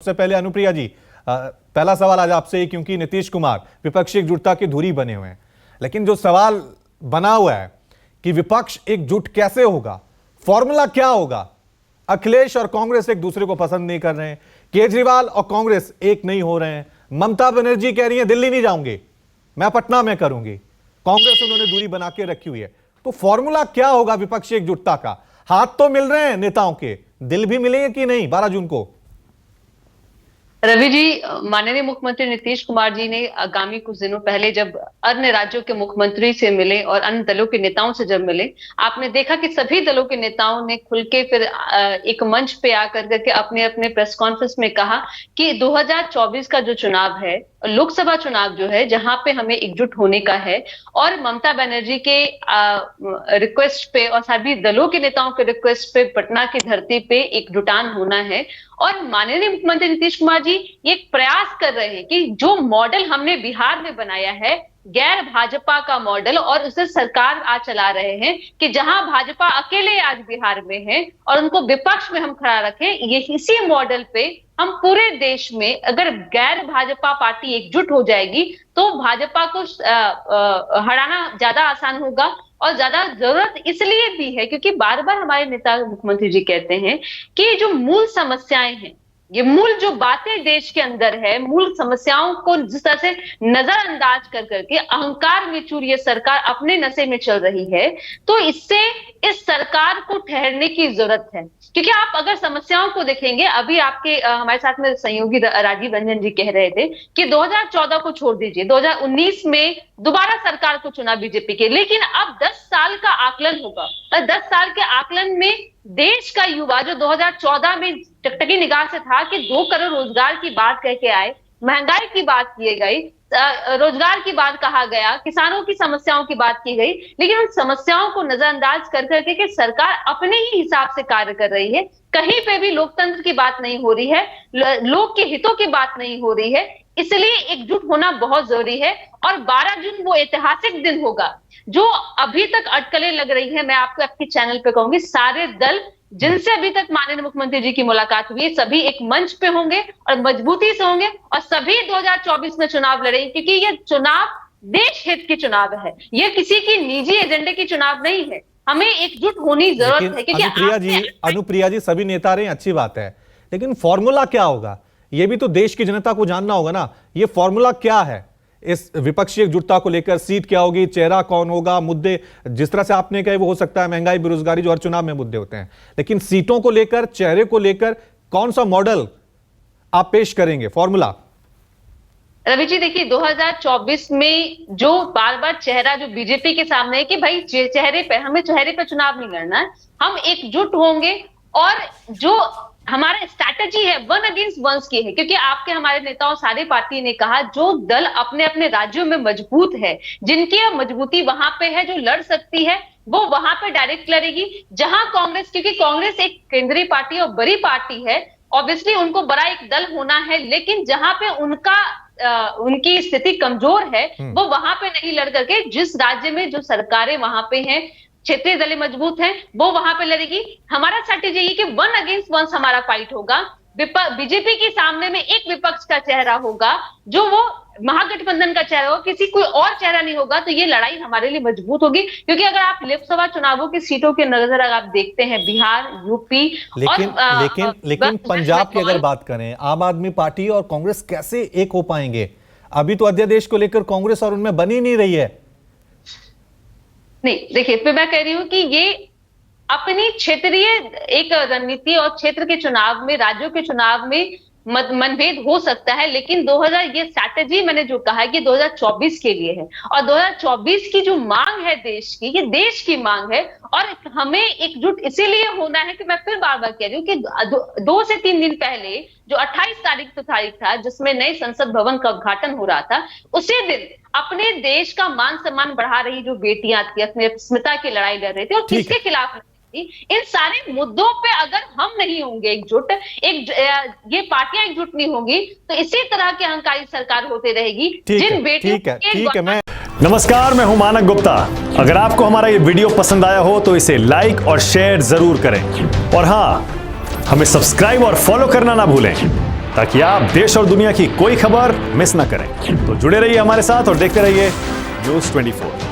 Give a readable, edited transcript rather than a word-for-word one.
सबसे पहले अनुप्रिया जी, पहला सवाल आज आपसे, क्योंकि नीतीश कुमार विपक्षी एकजुटता की धुरी बने हुए हैं, लेकिन जो सवाल बना हुआ है कि विपक्ष एकजुट कैसे होगा, फॉर्मूला क्या होगा। अखिलेश और कांग्रेस एक दूसरे को पसंद नहीं कर रहे हैं, केजरीवाल और कांग्रेस एक नहीं हो रहे हैं, ममता बनर्जी कह रही है दिल्ली नहीं जाऊंगी, मैं पटना में करूंगी, कांग्रेस उन्होंने दूरी बना के रखी हुई है। तो फॉर्मूला क्या होगा विपक्षी एकजुटता का? हाथ तो मिल रहे हैं नेताओं के, दिल भी मिलेंगे कि नहीं 12 जून को? रवि जी, माननीय मुख्यमंत्री नीतीश कुमार जी ने आगामी कुछ दिनों पहले जब अन्य राज्यों के मुख्यमंत्री से मिले और अन्य दलों के नेताओं से जब मिले, आपने देखा कि सभी दलों के नेताओं ने खुल के फिर एक मंच पे आकर करके अपने अपने प्रेस कॉन्फ्रेंस में कहा कि 2024 का जो चुनाव है, लोकसभा चुनाव जो है, जहां पे हमें एकजुट होने का है और ममता बनर्जी के रिक्वेस्ट पे और सभी दलों के नेताओं के रिक्वेस्ट पे पटना की धरती पे एकजुटान होना है। और माननीय मुख्यमंत्री नीतीश कुमार जी ये एक प्रयास कर रहे हैं कि जो मॉडल हमने बिहार में बनाया है, गैर भाजपा का मॉडल, और उसे सरकार आज चला रहे हैं कि जहां भाजपा अकेले आज बिहार में है और उनको विपक्ष में हम खड़ा रखें, ये इसी मॉडल पे हम पूरे देश में अगर गैर भाजपा पार्टी एकजुट हो जाएगी तो भाजपा को हराना ज्यादा आसान होगा। और ज्यादा जरूरत इसलिए भी है क्योंकि बार बार हमारे नेता मुख्यमंत्री जी कहते हैं कि जो मूल समस्याएं हैं, ये मूल जो बातें देश के अंदर है, मूल समस्याओं को जिस तरह से नजरअंदाज कर करके अहंकार में चूर ये सरकार अपने नशे में चल रही है, तो इससे इस सरकार को ठहरने की जरूरत है। क्योंकि आप अगर समस्याओं को देखेंगे, अभी आपके हमारे साथ में सहयोगी राजीव रंजन जी कह रहे थे कि 2014 को छोड़ दीजिए, 2019 में दोबारा सरकार को चुना बीजेपी के, लेकिन अब 10 साल का आकलन होगा और 10 साल के आकलन में देश का युवा जो 2014 में टकटकी निगाह से था कि 2 करोड़ रोजगार की बात कह के आए, महंगाई की बात की गई, रोजगार की बात कहा गया, किसानों की समस्याओं की बात की गई, लेकिन उन समस्याओं को नजरअंदाज कर करके कि सरकार अपने ही हिसाब से कार्य कर रही है। कहीं पे भी लोकतंत्र की बात नहीं हो रही है, लोग के हितों की बात नहीं हो रही है। इसलिए एकजुट होना बहुत जरूरी है और 12 जून वो ऐतिहासिक दिन होगा जो अभी तक अटकलें लग रही है। मैं आपको आपके चैनल पे कहूंगी, सारे दल जिनसे अभी तक माननीय मुख्यमंत्री जी की मुलाकात हुई है, सभी एक मंच पे होंगे और मजबूती से होंगे और सभी 2024 में चुनाव लड़ेंगे, क्योंकि ये चुनाव देश हित की चुनाव है, ये किसी की निजी एजेंडे की चुनाव नहीं है। हमें एकजुट होनी जरूरत है। क्योंकि अनुप्रिया जी सभी नेता रहे, अच्छी बात है, लेकिन फॉर्मूला क्या होगा ये भी तो देश की जनता को जानना होगा ना। ये फॉर्मूला क्या है इस विपक्षी एकजुटता को लेकर? सीट क्या होगी, चेहरा कौन होगा, मुद्दे जिस तरह से आपने कहे वो हो सकता है महंगाई, बेरोजगारी, जो हर चुनाव में मुद्दे होते हैं, लेकिन सीटों को लेकर, चेहरे को लेकर कौन सा मॉडल आप पेश करेंगे, फॉर्मूला? रवि जी देखिए, 2024 में जो बार बार चेहरा जो बीजेपी के सामने है कि भाई चेहरे पे, हमें चेहरे पे चुनाव नहीं लड़ना है, हम एकजुट होंगे और जो हमारा स्ट्रैटेजी है वन अगेंस्ट वंस की है। क्योंकि आपके हमारे नेताओं सारी पार्टी ने कहा जो दल अपने अपने राज्यों में मजबूत है, जिनकी मजबूती वहां पे है, जो लड़ सकती है, वो वहां पे डायरेक्ट लड़ेगी। जहां कांग्रेस, क्योंकि कांग्रेस एक केंद्रीय पार्टी और बड़ी पार्टी है, ऑब्वियसली उनको बड़ा एक दल होना है, लेकिन जहां पे उनकी स्थिति कमजोर है वो वहां पे नहीं लड़ करके, जिस राज्य में जो सरकारें वहां पे हैं, क्षेत्रीय दलें मजबूत हैं, वो वहां पे लड़ेगी। हमारा स्ट्रैटेजी ये कि वन अगेंस्ट वंस हमारा फाइट होगा। बीजेपी के सामने में एक विपक्ष का चेहरा होगा, जो वो महागठबंधन का चेहरा होगा, किसी कोई और चेहरा नहीं होगा। तो ये लड़ाई हमारे लिए मजबूत होगी। क्योंकि अगर आप लोकसभा चुनावों की सीटों के नजर अगर आप देखते हैं, बिहार, यूपी, लेकिन पंजाब की अगर बात करें, आम आदमी पार्टी और कांग्रेस कैसे एक हो पाएंगे? अभी तो अध्यादेश को लेकर कांग्रेस और उनमें बनी नहीं रही है। नहीं देखिए, फिर मैं कह रही हूं कि ये अपनी क्षेत्रीय एक रणनीति और क्षेत्र के चुनाव में, राज्यों के चुनाव में मनभेद हो सकता है, लेकिन 2000 ये स्ट्रैटेजी मैंने जो कहा है कि 2024 के लिए है और 2024 की जो मांग है देश की, ये देश की मांग है और हमें एकजुट इसीलिए होना है कि मैं फिर बार बार कह रही हूँ कि 2 से 3 दिन पहले जो 28 तारीख था जिसमें नए संसद भवन का उद्घाटन हो रहा था, उसी दिन अपने देश का मान सम्मान बढ़ा रही जो बेटियां थी, अपनी अस्मिता की लड़ाई लड़ रही थी और किसके खिलाफ, इन सारे मुद्दों पे अगर हम नहीं होंगे एकजुट, ये पार्टियां एकजुट नहीं होंगी, तो इसी तरह की अहंकारी सरकार होती रहेगी। जिन बेटियों ठीक है। मैं नमस्कार, मैं हूं मानक गुप्ता। अगर आपको हमारा ये वीडियो पसंद आया हो तो इसे लाइक और शेयर जरूर करें और हां, हमें सब्सक्राइब और फॉलो करना ना भूलें। ताकि आप देश और दुनिया की कोई खबर मिस ना करें। तो जुड़े रहिए हमारे साथ और देखते रहिए न्यूज़ 24।